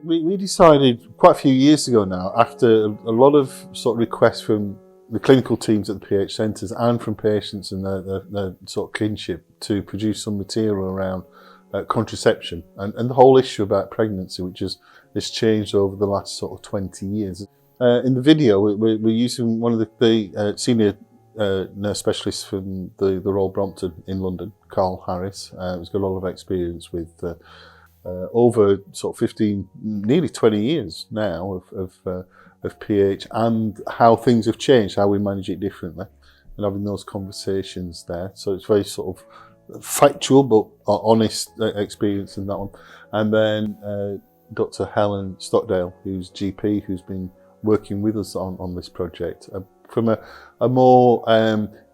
We decided quite a few years ago now, after a lot of sort of requests from the clinical teams at the PH centres and from patients and their sort of kinship, to produce some material around contraception and the whole issue about pregnancy, which has changed over the last sort of 20 years. In the video, we're using one of the senior nurse specialists from the Royal Brompton in London, Carl Harris, who's got a lot of experience with over sort of 15, nearly 20 years now of PH and how things have changed, how we manage it differently, and having those conversations there. So it's very sort of factual but honest experience in that one. And then Dr. Helen Stockdale, who's GP, who's been working with us on this project from a more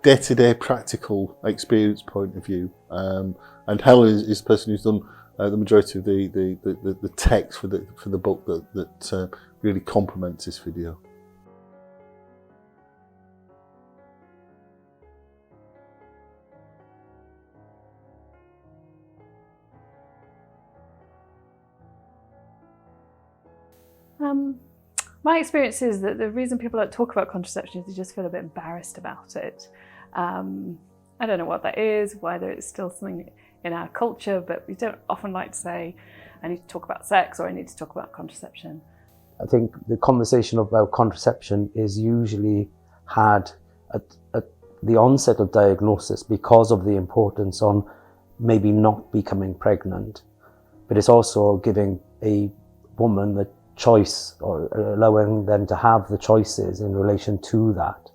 day-to-day practical experience point of view. And Helen is the person who's done the majority of the text for the book that really complements this video. My experience is that the reason people don't talk about contraception is they just feel a bit embarrassed about it. I don't know what that is, whether it's still something in our culture, but we don't often like to say, I need to talk about sex or I need to talk about contraception. I think the conversation about contraception is usually had at the onset of diagnosis because of the importance on maybe not becoming pregnant, but it's also giving a woman the choice or allowing them to have the choices in relation to that.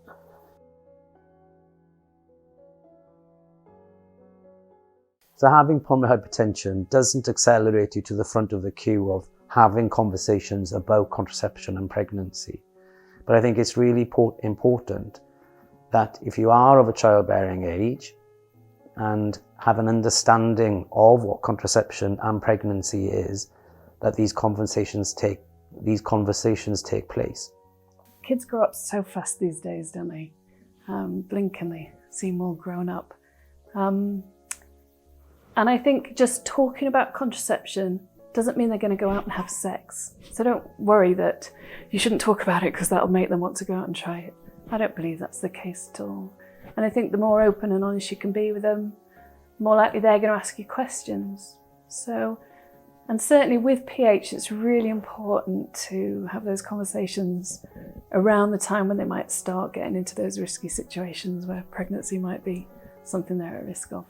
So having pulmonary hypertension doesn't accelerate you to the front of the queue of having conversations about contraception and pregnancy. But I think it's really important that if you are of a childbearing age and have an understanding of what contraception and pregnancy is, that these conversations take place. Kids grow up so fast these days, don't they? Blink and they seem all grown up. And I think just talking about contraception doesn't mean they're going to go out and have sex. So don't worry that you shouldn't talk about it because that'll make them want to go out and try it. I don't believe that's the case at all. And I think the more open and honest you can be with them, the more likely they're going to ask you questions. So, and certainly with PH, it's really important to have those conversations around the time when they might start getting into those risky situations where pregnancy might be something they're at risk of.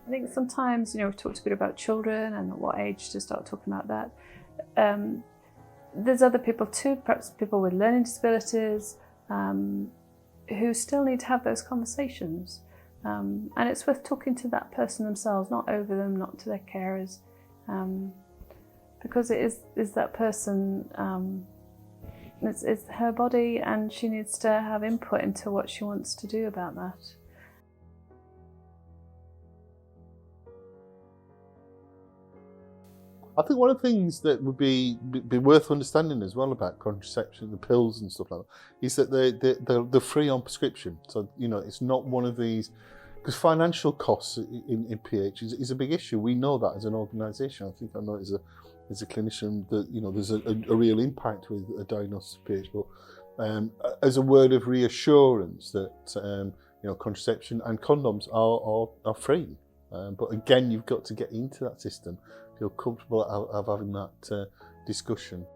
I think sometimes, we've talked a bit about children and at what age to start talking about that. There's other people too, perhaps people with learning disabilities, who still need to have those conversations. And it's worth talking to that person themselves, not over them, not to their carers, because it is that person, it's her body and she needs to have input into what she wants to do about that. I think one of the things that would be worth understanding as well about contraception, the pills and stuff like that, is that they're free on prescription. So, it's not one of these, because financial costs in PH is a big issue. We know that as an organisation. I think I know as a clinician that, there's a real impact with a diagnosis of PH. But as a word of reassurance that, contraception and condoms are free. But again, you've got to get into that system, feel comfortable of having that discussion.